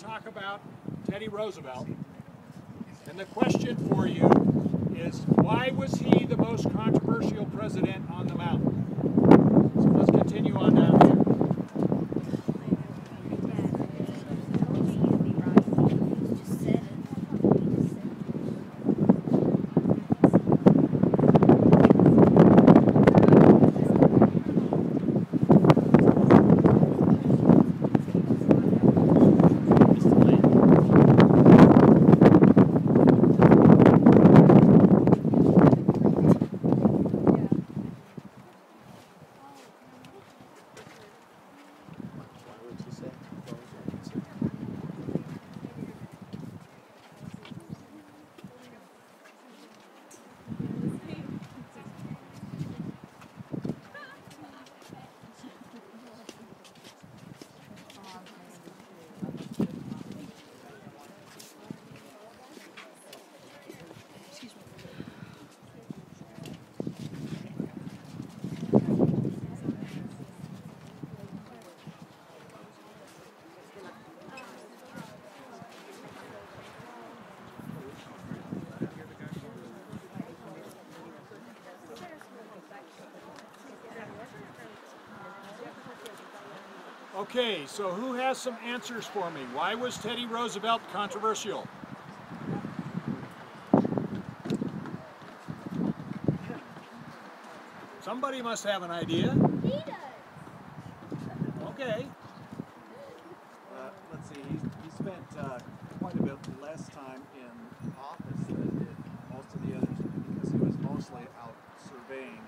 talk about Teddy Roosevelt. And the question for you is, why was he the most controversial president on the mountain? So let's continue on down here. Okay, so who has some answers for me? Why was Teddy Roosevelt controversial? Somebody must have an idea. He does. Okay. Let's see, he spent quite a bit less time in office than did most of the others because he was mostly out surveying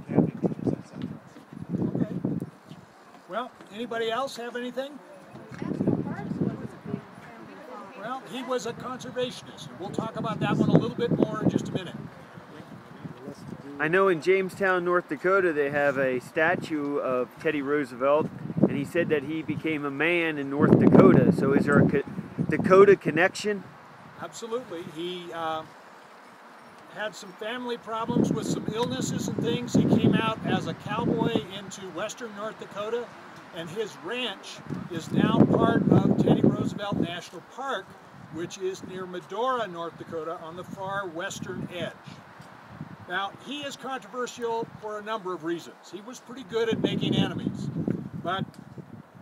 camping trips, etc. Okay. Well, anybody else have anything? Well, he was a conservationist, and we'll talk about that one a little bit more in just a minute. I know in Jamestown, North Dakota, they have a statue of Teddy Roosevelt, and he said that he became a man in North Dakota. So is there a Dakota connection? Absolutely. He had some family problems with some illnesses and things. He came out as a cowboy into western North Dakota, and his ranch is now part of Teddy Roosevelt National Park, which is near Medora, North Dakota, on the far western edge. Now, he is controversial for a number of reasons. He was pretty good at making enemies, but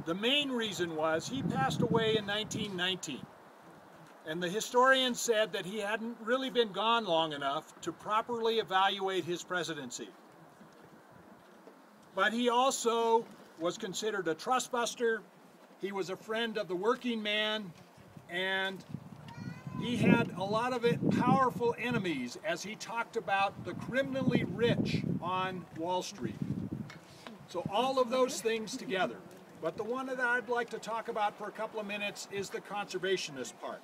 the main reason was he passed away in 1919. And the historian said that he hadn't really been gone long enough to properly evaluate his presidency. But he also was considered a trustbuster. He was a friend of the working man, and he had a lot of powerful enemies as he talked about the criminally rich on Wall Street. So all of those things together. But the one that I'd like to talk about for a couple of minutes is the conservationist part.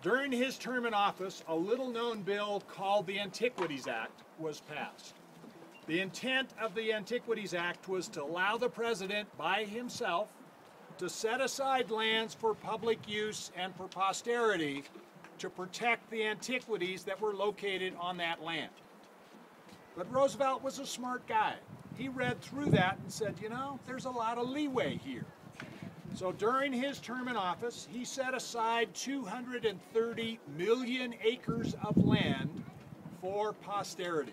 During his term in office, a little-known bill called the Antiquities Act was passed. The intent of the Antiquities Act was to allow the president by himself to set aside lands for public use and for posterity to protect the antiquities that were located on that land. But Roosevelt was a smart guy. He read through that and said, you know, there's a lot of leeway here. So during his term in office, he set aside 230 million acres of land for posterity.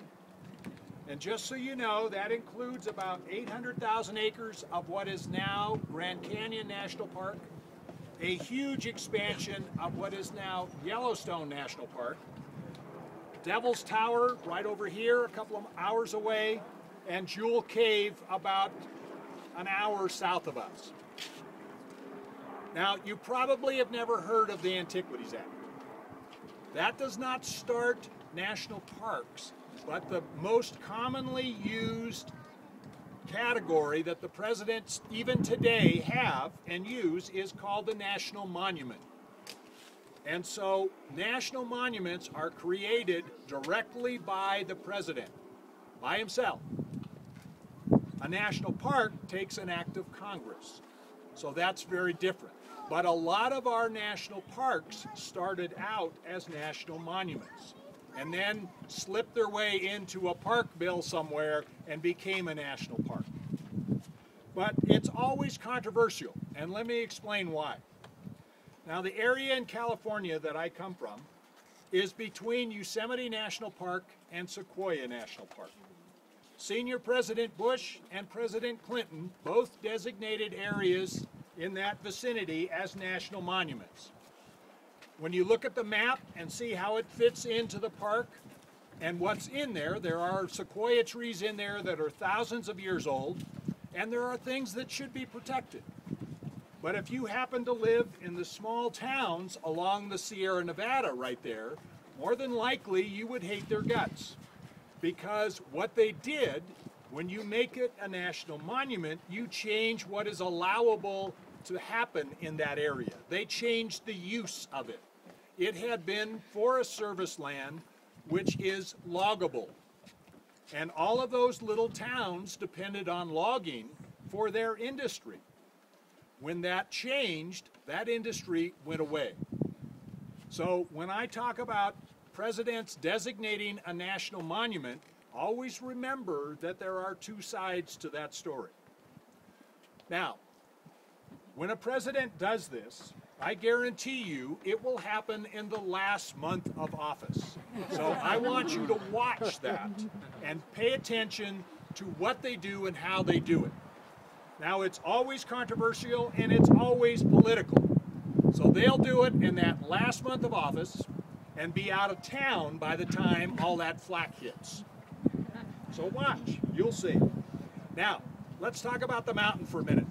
And just so you know, that includes about 800,000 acres of what is now Grand Canyon National Park, a huge expansion of what is now Yellowstone National Park, Devil's Tower right over here, a couple of hours away, and Jewel Cave about an hour south of us. Now, you probably have never heard of the Antiquities Act. That does not start national parks, but the most commonly used category that the presidents even today have and use is called the national monument. And so national monuments are created directly by the president, by himself. A national park takes an act of Congress. So that's very different. But a lot of our national parks started out as national monuments and then slipped their way into a park bill somewhere and became a national park. But it's always controversial, and let me explain why. Now, the area in California that I come from is between Yosemite National Park and Sequoia National Park. Senior President Bush and President Clinton both designated areas in that vicinity as national monuments. When you look at the map and see how it fits into the park and what's in there, there are sequoia trees in there that are thousands of years old, and there are things that should be protected. But if you happen to live in the small towns along the Sierra Nevada right there, more than likely you would hate their guts. Because what they did, when you make it a national monument, you change what is allowable to happen in that area. They changed the use of it. It had been Forest Service land, which is loggable. And all of those little towns depended on logging for their industry. When that changed, that industry went away. So when I talk about presidents designating a national monument, always remember that there are two sides to that story. Now, when a president does this, I guarantee you it will happen in the last month of office. So I want you to watch that and pay attention to what they do and how they do it. Now, it's always controversial and it's always political. So they'll do it in that last month of office and be out of town by the time all that flack hits. So watch, you'll see. Now, let's talk about the mountain for a minute.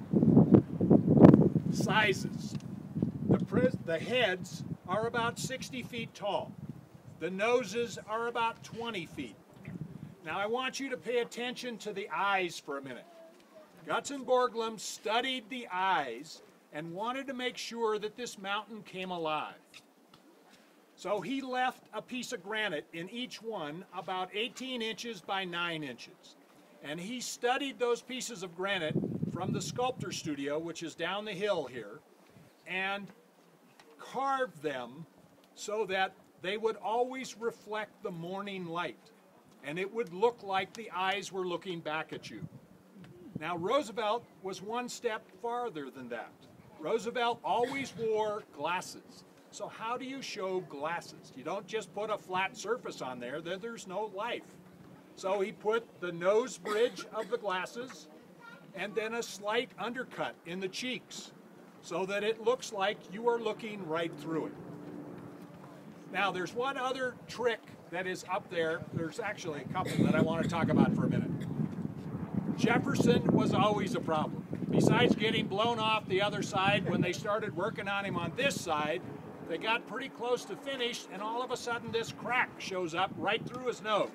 Sizes. The heads are about 60 feet tall. The noses are about 20 feet. Now I want you to pay attention to the eyes for a minute. Guts and Borglum studied the eyes and wanted to make sure that this mountain came alive. So he left a piece of granite in each one about 18 inches by 9 inches. And he studied those pieces of granite from the sculptor studio, which is down the hill here, and carved them so that they would always reflect the morning light. And it would look like the eyes were looking back at you. Now, Roosevelt was one step farther than that. Roosevelt always wore glasses. So how do you show glasses? You don't just put a flat surface on there, then there's no life. So he put the nose bridge of the glasses and then a slight undercut in the cheeks so that it looks like you are looking right through it. Now, there's one other trick that is up there. There's actually a couple that I want to talk about for a minute. Jefferson was always a problem. Besides getting blown off the other side, when they started working on him on this side, they got pretty close to finished, and all of a sudden this crack shows up right through his nose.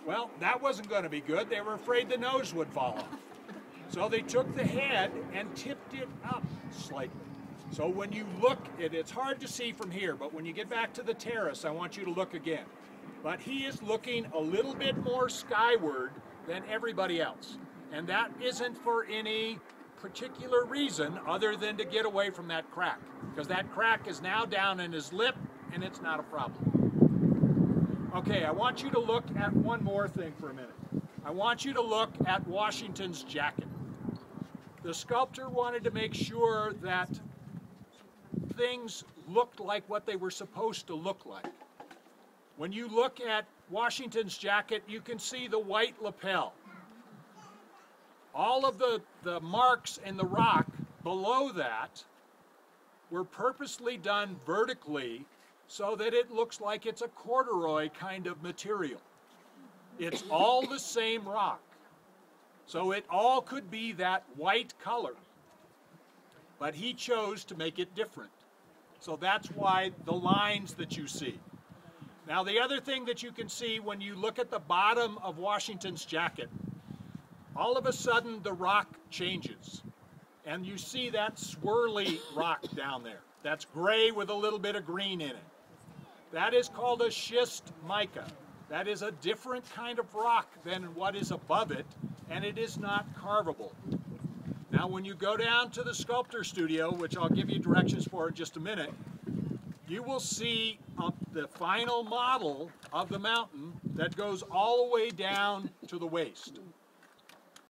Well, that wasn't going to be good. They were afraid the nose would fall off. So they took the head and tipped it up slightly. So when you look, it's hard to see from here, but when you get back to the terrace, I want you to look again. But he is looking a little bit more skyward than everybody else. And that isn't for any particular reason other than to get away from that crack, because that crack is now down in his lip and it's not a problem. Okay, I want you to look at one more thing for a minute. I want you to look at Washington's jacket. The sculptor wanted to make sure that things looked like what they were supposed to look like. When you look at Washington's jacket, you can see the white lapel. All of the marks in the rock below that were purposely done vertically so that it looks like it's a corduroy kind of material. It's all the same rock. So it all could be that white color. But he chose to make it different. So that's why the lines that you see. Now, the other thing that you can see when you look at the bottom of Washington's jacket, all of a sudden the rock changes. And you see that swirly rock down there. That's gray with a little bit of green in it. That is called a schist mica. That is a different kind of rock than what is above it, and it is not carvable. Now, when you go down to the sculptor studio, which I'll give you directions for in just a minute, you will see the final model of the mountain that goes all the way down to the waist.